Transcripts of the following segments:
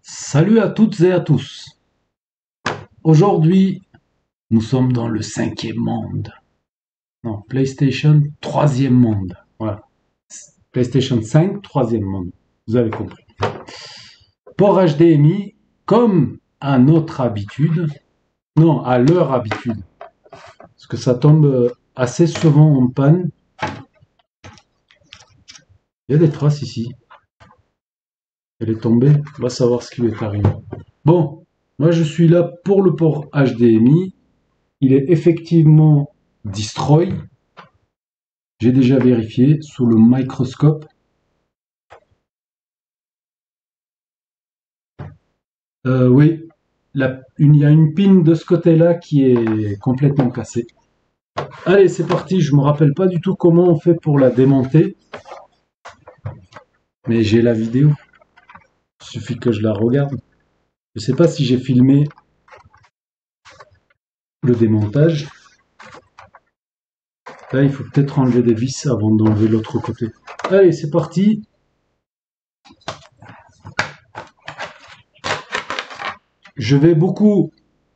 Salut à toutes et à tous. Aujourd'hui, nous sommes dans le cinquième monde. Non, PlayStation, troisième monde. Voilà. PlayStation 5, troisième monde. Vous avez compris. Port HDMI, comme à notre habitude, non, à leur habitude, parce que ça tombe assez souvent en panne. Il y a des traces ici. Elle est tombée. On va savoir ce qui lui est arrivé. Bon, moi je suis là pour le port HDMI. Il est effectivement destroy. J'ai déjà vérifié sous le microscope. Oui, il y a une pin de ce côté-là qui est complètement cassée. Allez, c'est parti. Je me rappelle pas du tout comment on fait pour la démonter, mais j'ai la vidéo. Il suffit que je la regarde. Je sais pas si j'ai filmé le démontage. Là, il faut peut-être enlever des vis avant d'enlever l'autre côté. Allez, c'est parti. Je vais beaucoup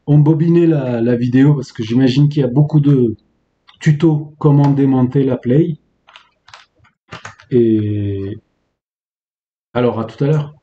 embobiner la vidéo parce que j'imagine qu'il y a beaucoup de tutos comment démonter la Play. Et alors, à tout à l'heure.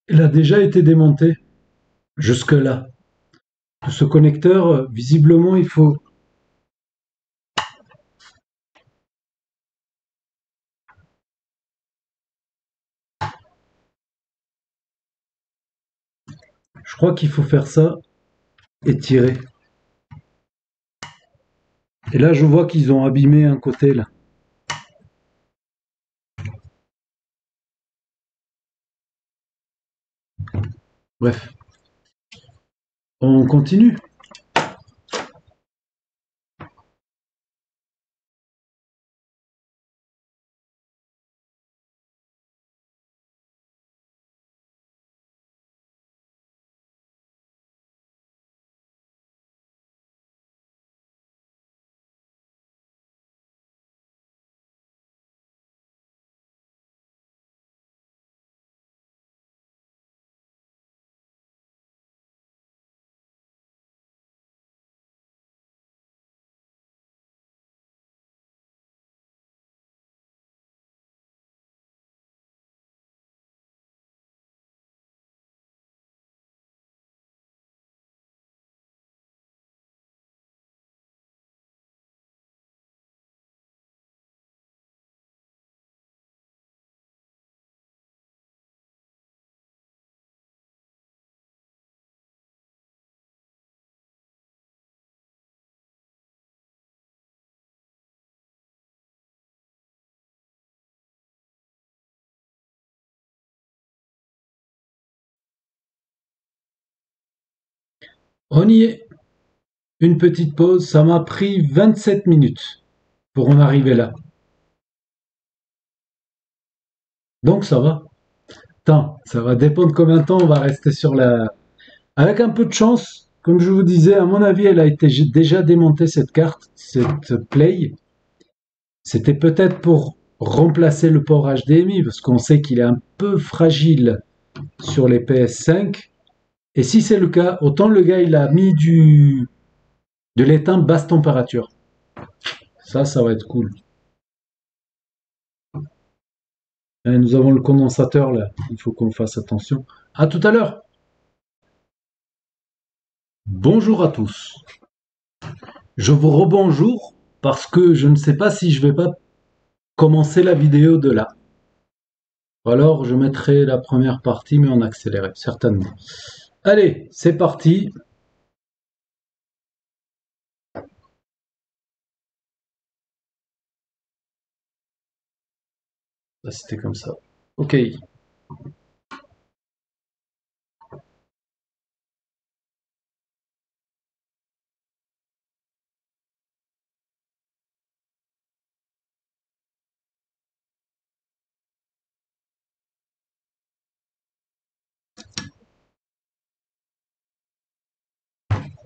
Elle a déjà été démontée jusque-là. Ce connecteur, visiblement, il faut. Je crois qu'il faut faire ça et tirer. Et là, je vois qu'ils ont abîmé un côté là. Bref, on continue. On y est. Une petite pause, ça m'a pris 27 minutes pour en arriver là. Donc ça va. Attends, ça va dépendre combien de temps on va rester sur la... Avec un peu de chance, comme je vous disais, à mon avis, elle a été déjà démontée cette carte, cette Play. C'était peut-être pour remplacer le port HDMI, parce qu'on sait qu'il est un peu fragile sur les PS5. Et si c'est le cas, autant le gars il a mis de l'étain basse température. Ça va être cool. Nous avons le condensateur là, il faut qu'on fasse attention. À tout à l'heure. Bonjour à tous. Je vous rebonjour parce que je ne sais pas si je vais pas commencer la vidéo de là. Ou alors je mettrai la première partie mais en accéléré, certainement. Allez, c'est parti. C'était comme ça. Ok.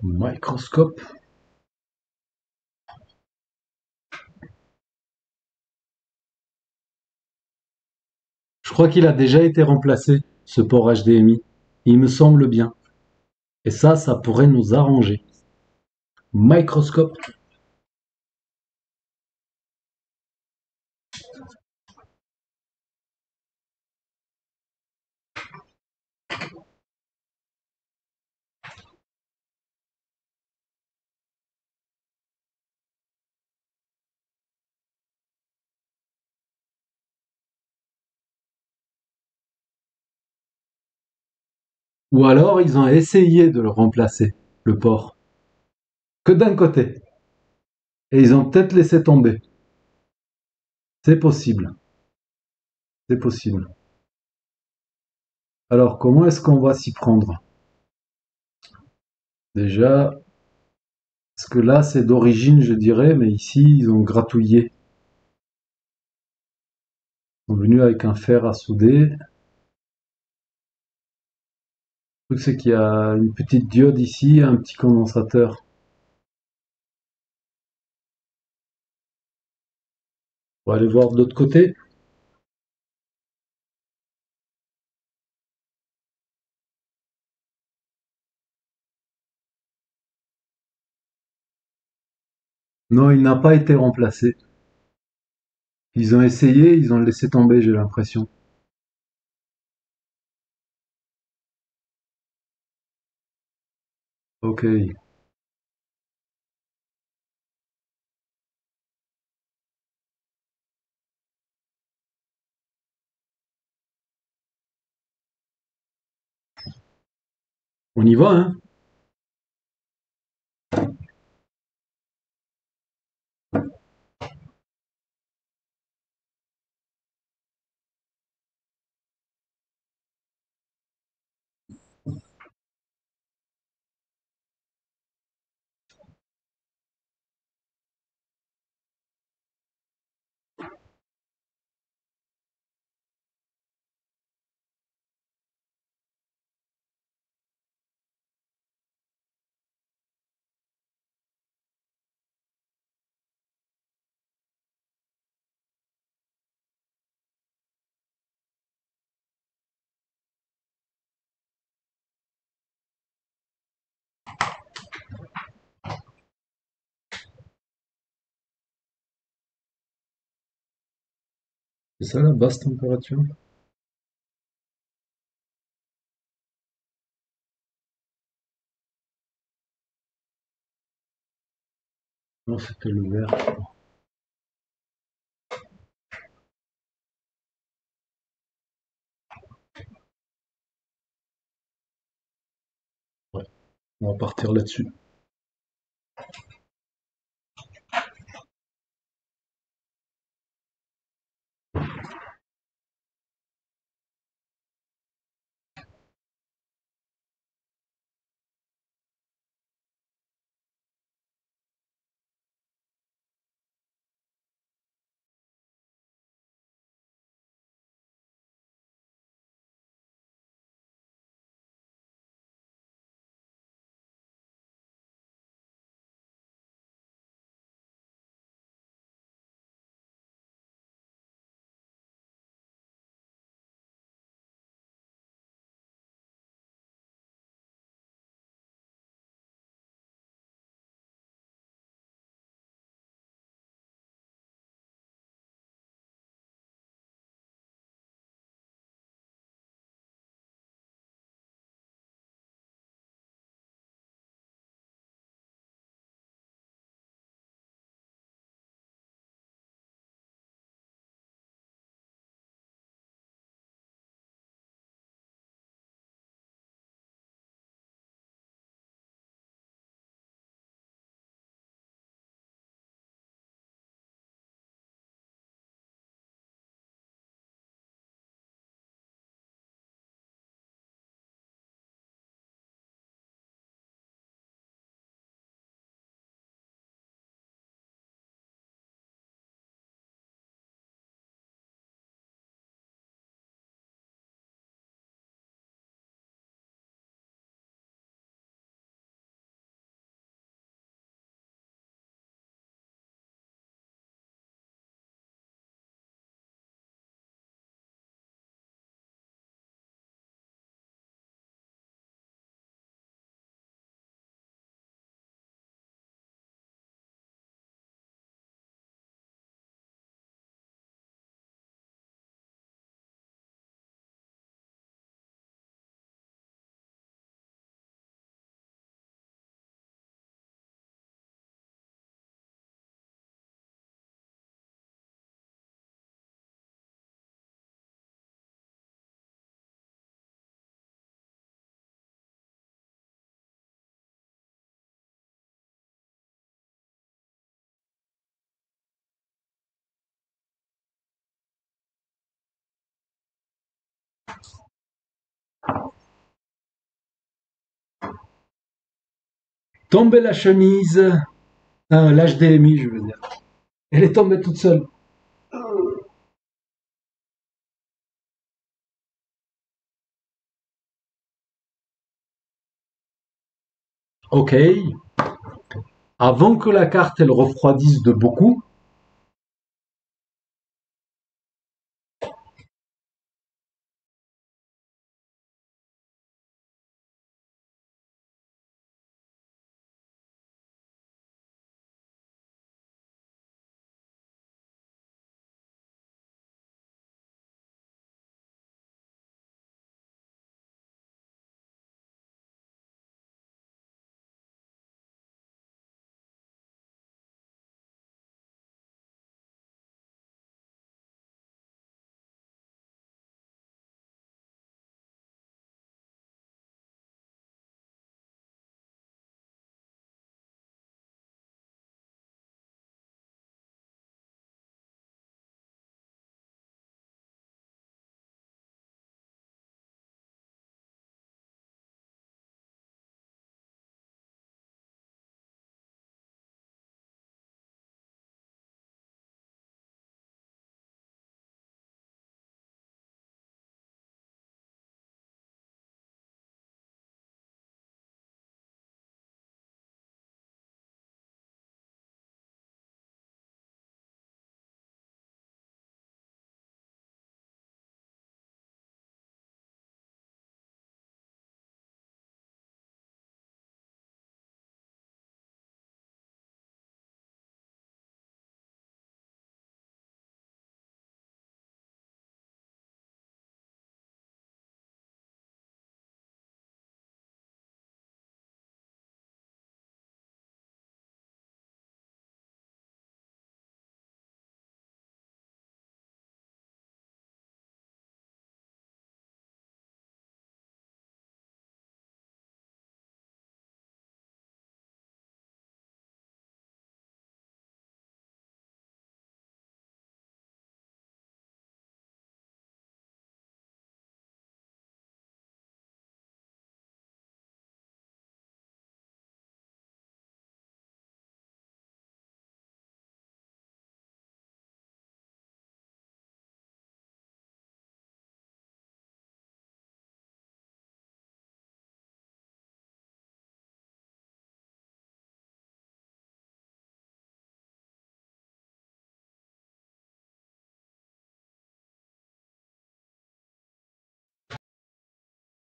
Microscope. Je crois qu'il a déjà été remplacé, ce port HDMI. Il me semble bien. Et ça pourrait nous arranger. Microscope. Ou alors ils ont essayé de le remplacer, le port. Que d'un côté. Et ils ont peut-être laissé tomber. C'est possible. C'est possible. Alors comment est-ce qu'on va s'y prendre? Déjà, parce que là c'est d'origine je dirais, mais ici ils ont gratouillé. Ils sont venus avec un fer à souder. Le truc c'est qu'il y a une petite diode ici, un petit condensateur. On va aller voir de l'autre côté. Non, il n'a pas été remplacé. Ils ont essayé, ils ont laissé tomber, j'ai l'impression. Ok, on y va, hein? C'est ça la basse température? Non, c'était le vert. Ouais, on va partir là-dessus. Tomber la chemise, l'HDMI, je veux dire. Elle est tombée toute seule. Ok. Avant que la carte elle refroidisse de beaucoup.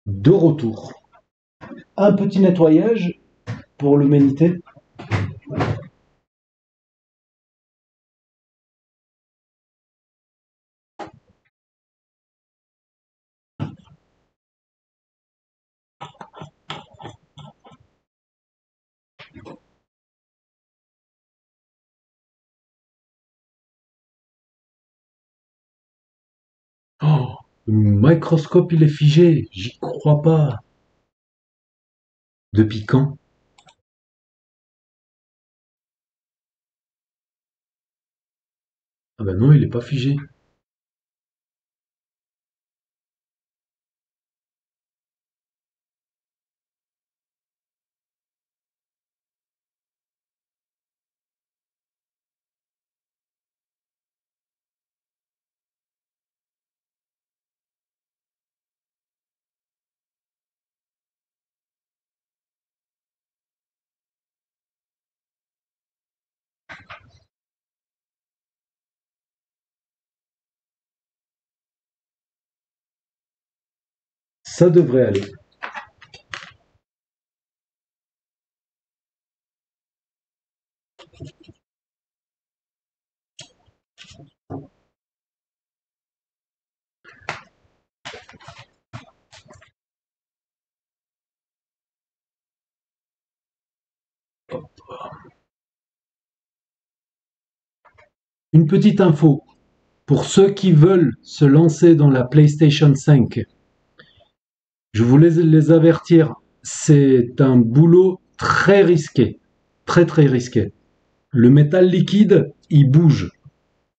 De retour. Un petit nettoyage pour l'humanité. Oh, le microscope il est figé, j'y crois pas. Depuis quand? Ah ben non, il est pas figé. Ça devrait aller. Une petite info. Pour ceux qui veulent se lancer dans la PlayStation 5, je voulais les avertir, c'est un boulot très risqué. Très très risqué. Le métal liquide, il bouge.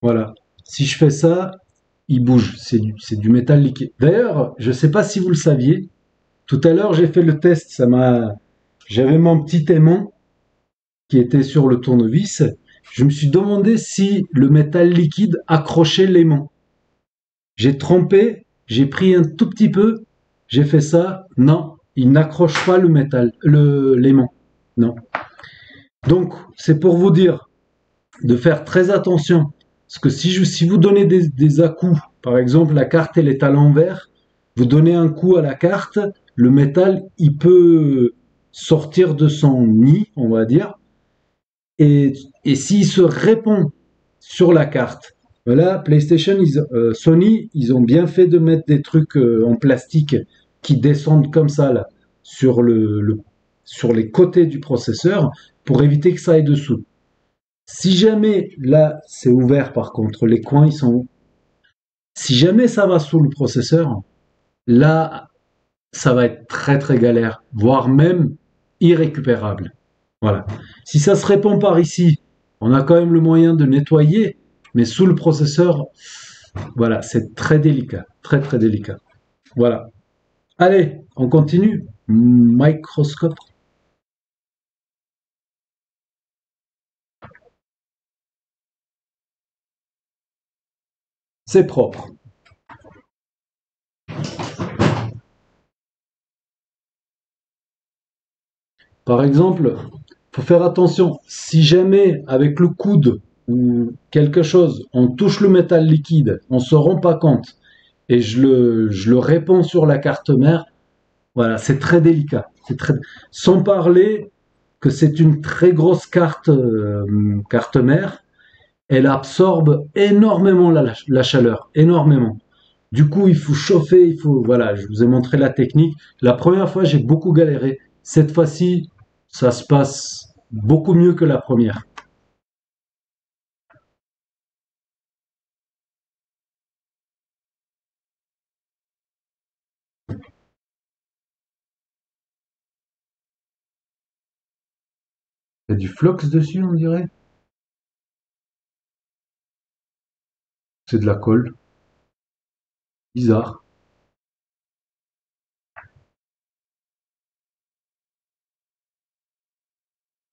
Voilà. Si je fais ça, il bouge. C'est du métal liquide. D'ailleurs, je ne sais pas si vous le saviez. Tout à l'heure, j'ai fait le test. j'avais mon petit aimant qui était sur le tournevis. Je me suis demandé si le métal liquide accrochait l'aimant. J'ai trempé, j'ai pris un tout petit peu, j'ai fait ça. Non, il n'accroche pas le métal, l'aimant. Non. Donc, c'est pour vous dire de faire très attention. Parce que si vous donnez des à-coups, par exemple, la carte elle est à l'envers, vous donnez un coup à la carte, le métal il peut sortir de son nid, on va dire, et, et s'il se répand sur la carte, voilà, PlayStation, Sony, ils ont bien fait de mettre des trucs en plastique qui descendent comme ça là sur sur les côtés du processeur pour éviter que ça aille dessous. Si jamais là c'est ouvert par contre, les coins ils sont. Si jamais ça va sous le processeur, là ça va être très très galère, voire même irrécupérable. Voilà. Si ça se répand par ici, on a quand même le moyen de nettoyer, mais sous le processeur, voilà, c'est très délicat, très très délicat. Voilà. Allez, on continue. Microscope. C'est propre. Par exemple, faut faire attention. Si jamais avec le coude ou quelque chose, on touche le métal liquide, on se rend pas compte, et je le répands sur la carte mère, voilà, c'est très délicat. Sans parler que c'est une très grosse carte mère, elle absorbe énormément la chaleur, énormément. Du coup, il faut chauffer, voilà, je vous ai montré la technique. La première fois, j'ai beaucoup galéré. Cette fois-ci, ça se passe beaucoup mieux que la première. Il y a du flox dessus, on dirait. C'est de la colle. Bizarre.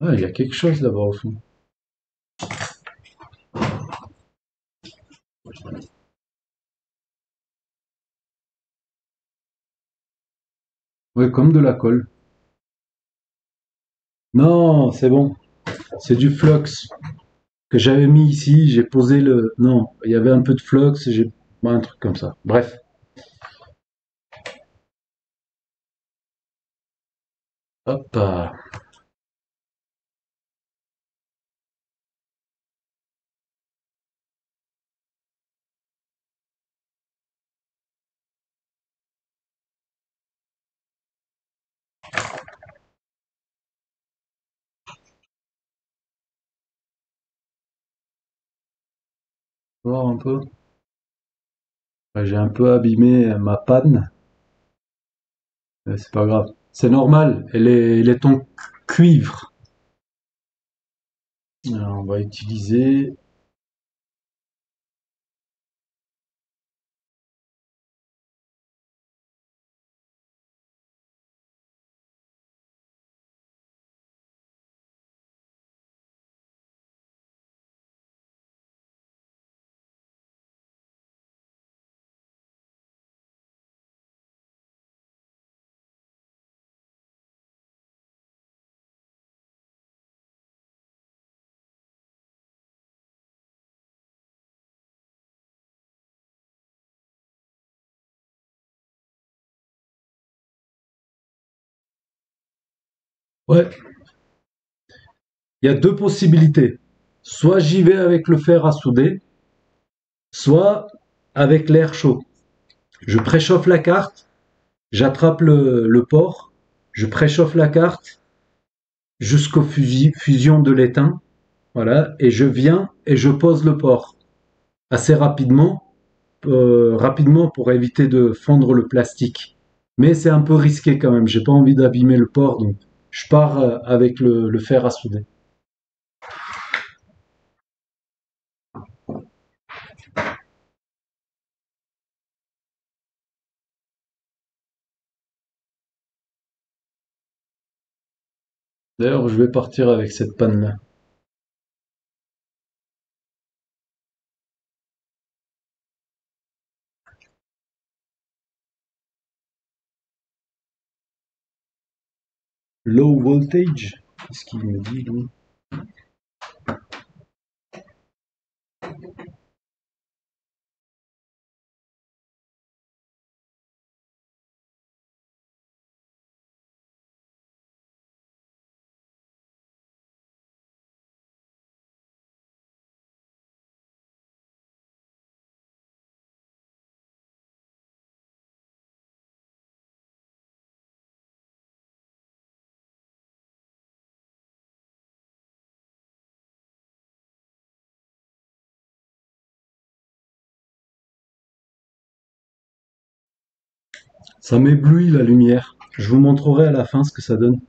Ah, il y a quelque chose là-bas au fond. Ouais, comme de la colle. Non, c'est bon. C'est du flox que j'avais mis ici. J'ai posé le. Non, il y avait un peu de flox. J'ai un truc comme ça. Bref. Hop. Voir un peu. Ouais, j'ai un peu abîmé ma panne. C'est pas grave. C'est normal. Elle est en cuivre. Alors, on va utiliser. Ouais, il y a deux possibilités. Soit j'y vais avec le fer à souder, soit avec l'air chaud. Je préchauffe la carte, j'attrape le port, je préchauffe la carte jusqu'aux fusion de l'étain, voilà, et je viens et je pose le port assez rapidement pour éviter de fondre le plastique. Mais c'est un peu risqué quand même, j'ai pas envie d'abîmer le port, donc je pars avec le fer à souder. D'ailleurs, je vais partir avec cette panne-là. Low voltage, qu'est-ce qu'il me dit lui? Ça m'éblouit la lumière. Je vous montrerai à la fin ce que ça donne.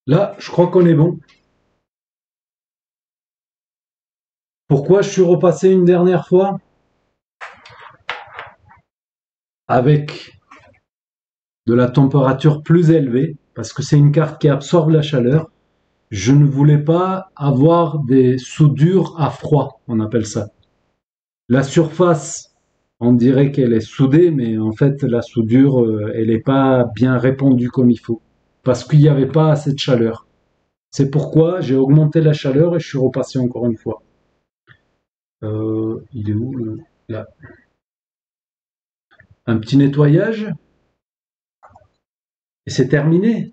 Là, je crois qu'on est bon. Pourquoi je suis repassé une dernière fois? Avec de la température plus élevée, parce que c'est une carte qui absorbe la chaleur. Je ne voulais pas avoir des soudures à froid, on appelle ça. La surface, on dirait qu'elle est soudée, mais en fait, la soudure, elle n'est pas bien répandue comme il faut, parce qu'il n'y avait pas assez de chaleur. C'est pourquoi j'ai augmenté la chaleur et je suis repassé encore une fois. Il est où là? Un petit nettoyage et c'est terminé.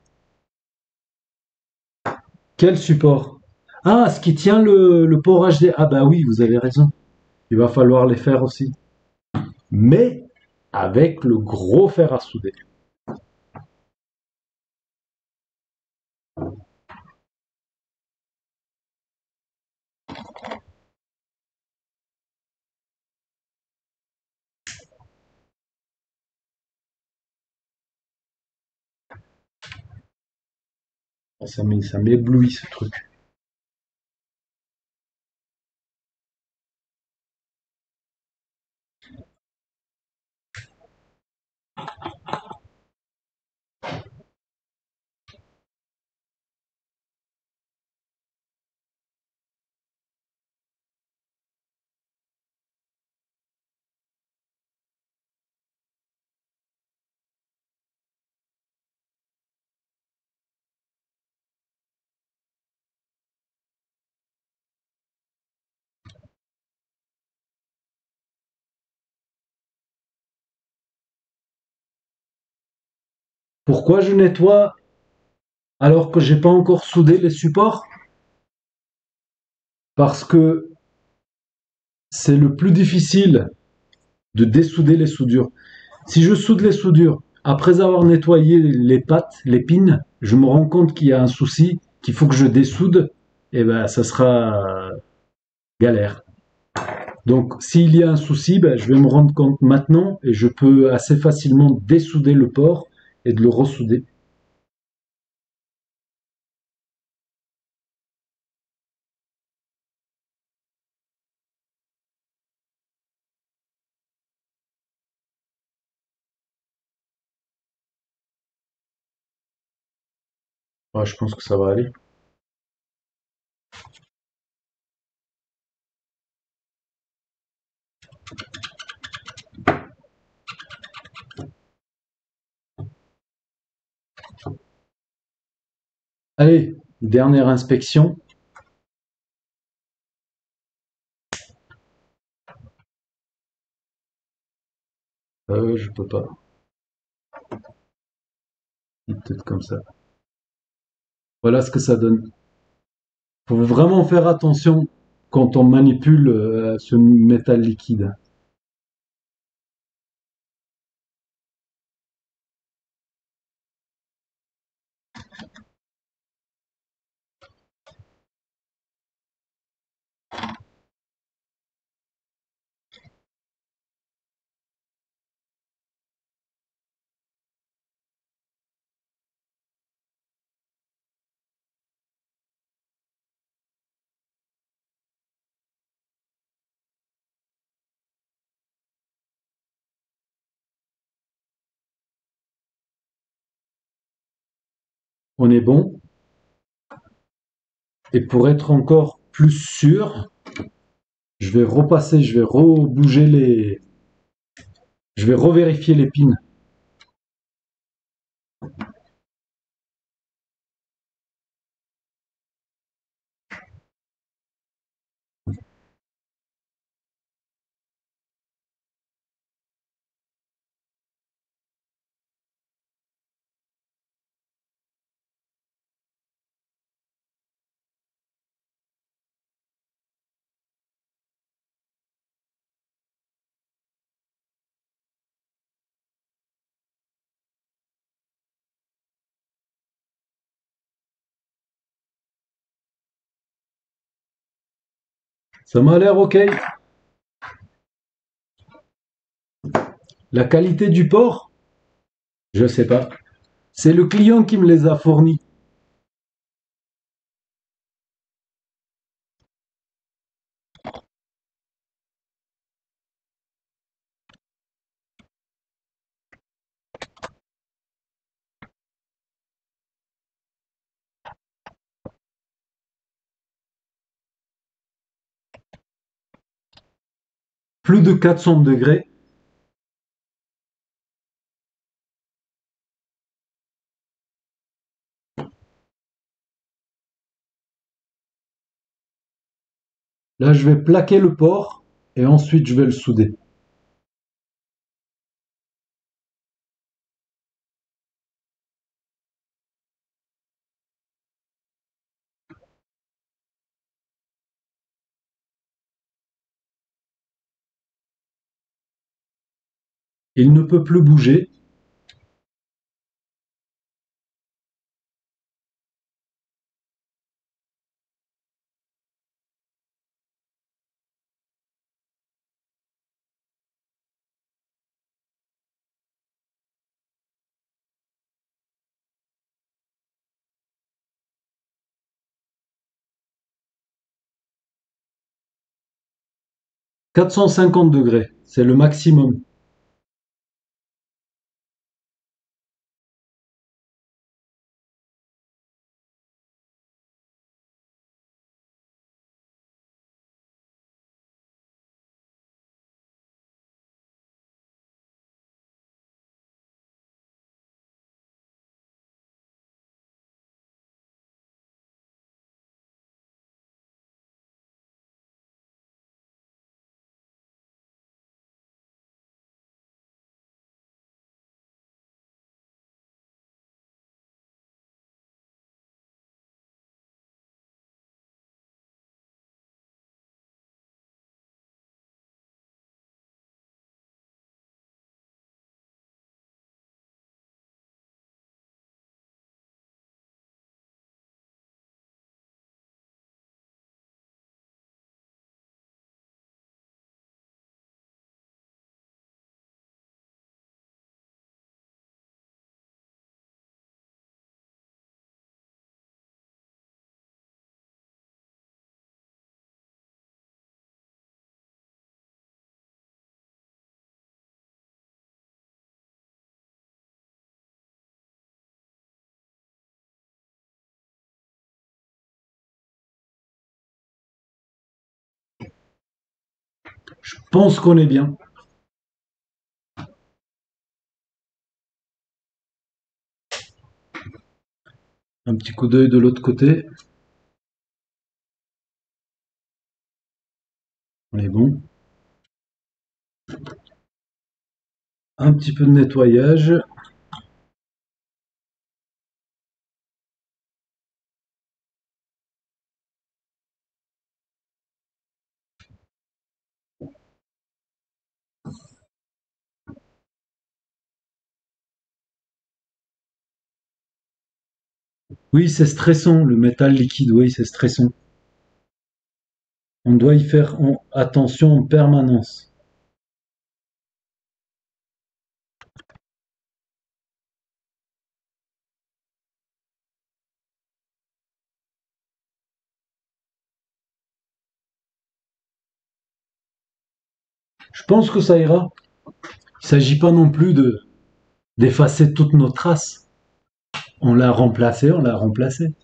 Quel support? Ah, ce qui tient le port HD. Ah bah oui, vous avez raison. Il va falloir les faire aussi. Mais avec le gros fer à souder. Ah, ça m'éblouit ce truc. Pourquoi je nettoie alors que j'ai pas encore soudé les supports? Parce que c'est le plus difficile de dessouder les soudures. Si je soude les soudures, après avoir nettoyé les pattes, les pins, je me rends compte qu'il y a un souci, qu'il faut que je dessoude, et ben ça sera galère. Donc s'il y a un souci, ben, je vais me rendre compte maintenant et je peux assez facilement dessouder le port et de le ressouder. Ouais, je pense que ça va aller. Allez, dernière inspection. Je peux pas. Peut-être comme ça. Voilà ce que ça donne. Faut vraiment faire attention quand on manipule ce métal liquide. On est bon. Et pour être encore plus sûr, je vais repasser, je vais rebouger les, je vais revérifier les pins. Ça m'a l'air ok. La qualité du port, je sais pas. C'est le client qui me les a fournis. Plus de 400 degrés. Là, je vais plaquer le port et ensuite je vais le souder. Il ne peut plus bouger. $450, c'est le maximum. Je pense qu'on est bien. Un petit coup d'œil de l'autre côté. On est bon. Un petit peu de nettoyage. Oui, c'est stressant, le métal liquide, oui, c'est stressant. On doit y faire attention en permanence. Je pense que ça ira. Il ne s'agit pas non plus d'effacer toutes nos traces. On l'a remplacé, on l'a remplacé.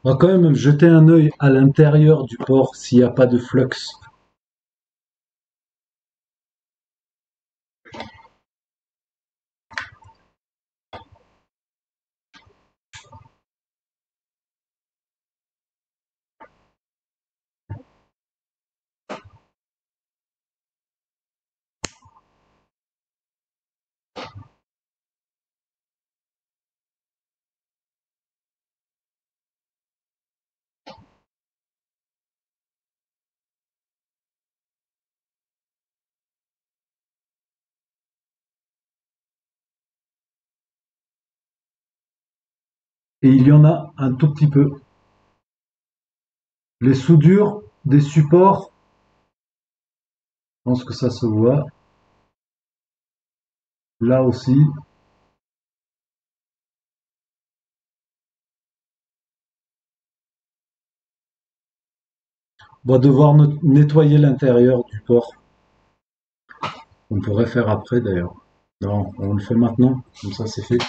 On va quand même jeter un œil à l'intérieur du port s'il n'y a pas de flux. Et il y en a un tout petit peu. Les soudures des supports, je pense que ça se voit. Là aussi. On va devoir nettoyer l'intérieur du port. On pourrait faire après d'ailleurs. Non, on le fait maintenant, comme ça c'est fait.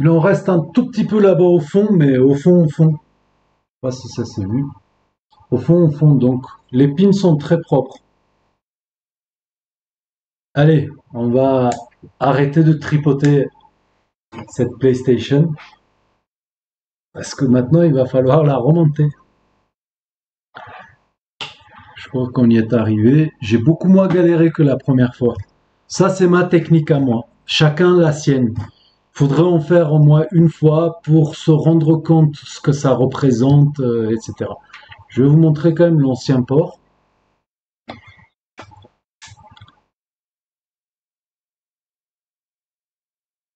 Il en reste un tout petit peu là-bas au fond, mais au fond, je sais pas si ça s'est vu. Au fond, donc les pins sont très propres. Allez, on va arrêter de tripoter cette PlayStation parce que maintenant il va falloir la remonter. Je crois qu'on y est arrivé. J'ai beaucoup moins galéré que la première fois. Ça, c'est ma technique à moi. Chacun la sienne. Faudrait en faire au moins une fois pour se rendre compte ce que ça représente, etc. Je vais vous montrer quand même l'ancien port.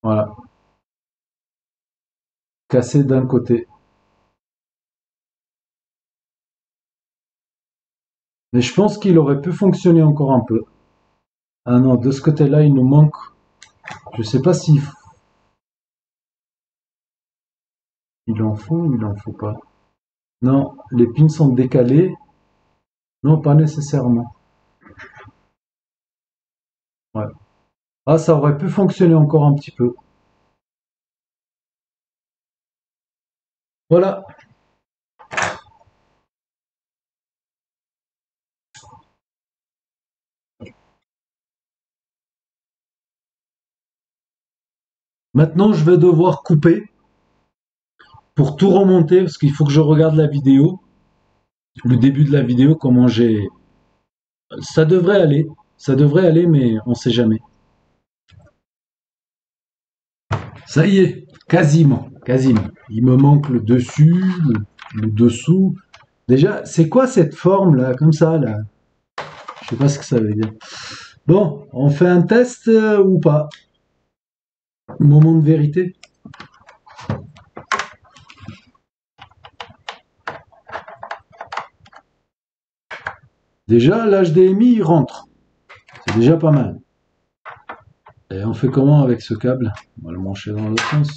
Voilà, cassé d'un côté. Mais je pense qu'il aurait pu fonctionner encore un peu. Ah non, de ce côté-là, il nous manque. Je sais pas s'il il en faut ou il en faut pas. Non, les pins sont décalés. Non, pas nécessairement. Ouais. Ah, ça aurait pu fonctionner encore un petit peu. Voilà. Maintenant, je vais devoir couper pour tout remonter parce qu'il faut que je regarde la vidéo, le début de la vidéo, comment j'ai. Ça devrait aller. Ça devrait aller, mais on sait jamais. Ça y est, quasiment, quasiment. Il me manque le dessus, le dessous. Déjà, c'est quoi cette forme là, comme ça là? Je sais pas ce que ça veut dire. Bon, on fait un test ou pas? Moment de vérité. Déjà, l'HDMI il rentre. C'est déjà pas mal. Et on fait comment avec ce câble? On va le brancher dans l'autre sens.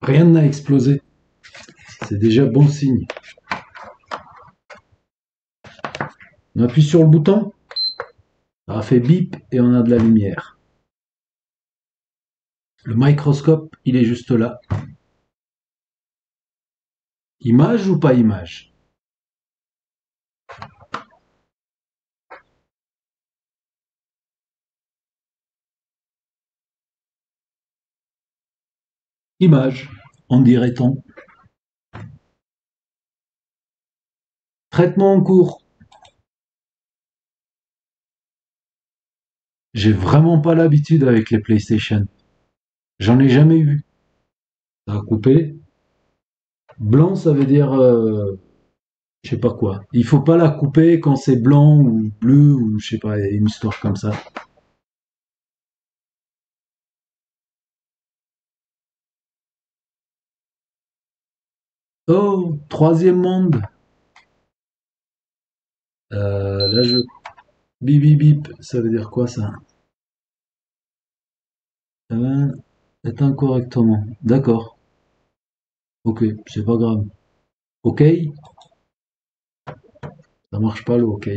Rien n'a explosé. C'est déjà bon signe. On appuie sur le bouton. Ça a fait bip et on a de la lumière. Le microscope, il est juste là. Image ou pas image? Image, en dirait-on. Traitement en cours. J'ai vraiment pas l'habitude avec les PlayStation. J'en ai jamais eu. Ça a coupé. Blanc, ça veut dire je sais pas quoi. Il faut pas la couper quand c'est blanc ou bleu ou je sais pas, une histoire comme ça. Oh, troisième monde. Là je bip bip bip, ça veut dire quoi ça? Éteint correctement. D'accord. Ok, c'est pas grave. Ok, ça marche pas le ok.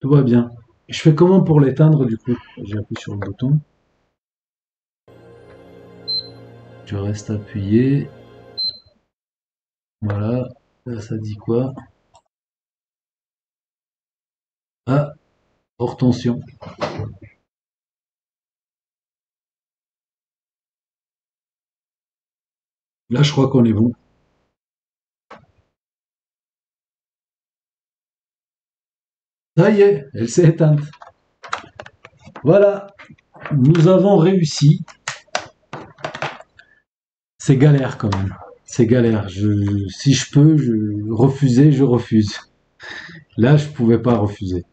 Tout va bien. Je fais comment pour l'éteindre du coup? J'appuie sur le bouton. Je reste appuyé. Voilà. Là, ça dit quoi? Ah, hors tension. Là, je crois qu'on est bon. Ça y est, elle s'est éteinte. Voilà, nous avons réussi. C'est galère quand même. C'est galère. Si je peux, refuser, je refuse. Là, je pouvais pas refuser.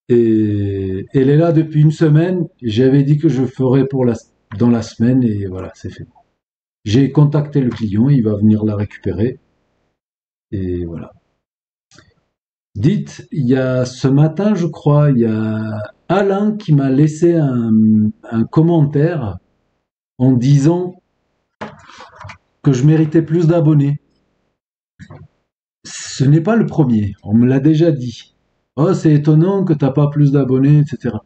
Et elle est là depuis une semaine. J'avais dit que je ferais dans la semaine et voilà, c'est fait. J'ai contacté le client, il va venir la récupérer. Et voilà. Dites, il y a ce matin, je crois, il y a Alain qui m'a laissé un commentaire en disant que je méritais plus d'abonnés. Ce n'est pas le premier, on me l'a déjà dit. Oh, c'est étonnant que t'as pas plus d'abonnés, etc.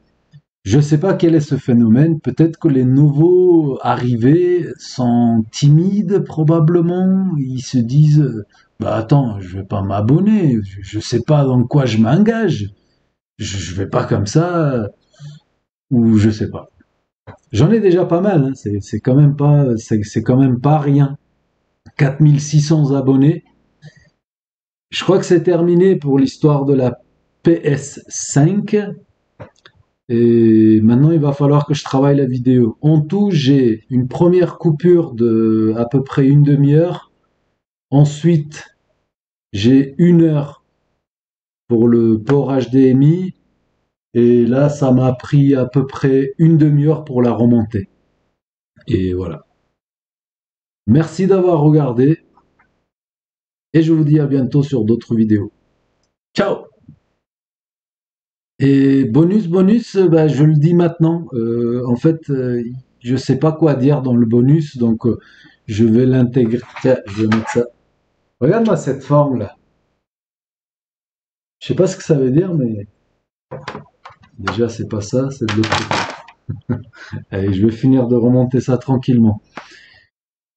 Je sais pas quel est ce phénomène. Peut-être que les nouveaux arrivés sont timides, probablement. Ils se disent, bah attends, je vais pas m'abonner. Je sais pas dans quoi je m'engage. Je vais pas comme ça, ou je sais pas. J'en ai déjà pas mal. Hein. C'est quand même pas rien. 4600 abonnés. Je crois que c'est terminé pour l'histoire de la PS5. Et maintenant, il va falloir que je travaille la vidéo. En tout, j'ai une première coupure de à peu près une demi-heure. Ensuite, j'ai 1 heure pour le port HDMI. Et là, ça m'a pris à peu près une demi-heure pour la remonter. Et voilà. Merci d'avoir regardé. Et je vous dis à bientôt sur d'autres vidéos. Ciao! Et bonus, bah, je le dis maintenant. En fait, je sais pas quoi dire dans le bonus, donc je vais l'intégrer. Tiens, je vais mettre ça. Regarde-moi cette forme là. Je sais pas ce que ça veut dire, mais déjà c'est pas ça, c'est de l'autre côté. Allez, je vais finir de remonter ça tranquillement.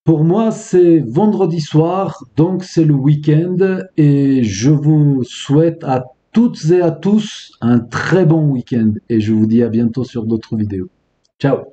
Pour moi, c'est vendredi soir, donc c'est le week-end, et je vous souhaite à toutes et à tous un très bon week-end, et je vous dis à bientôt sur d'autres vidéos. Ciao!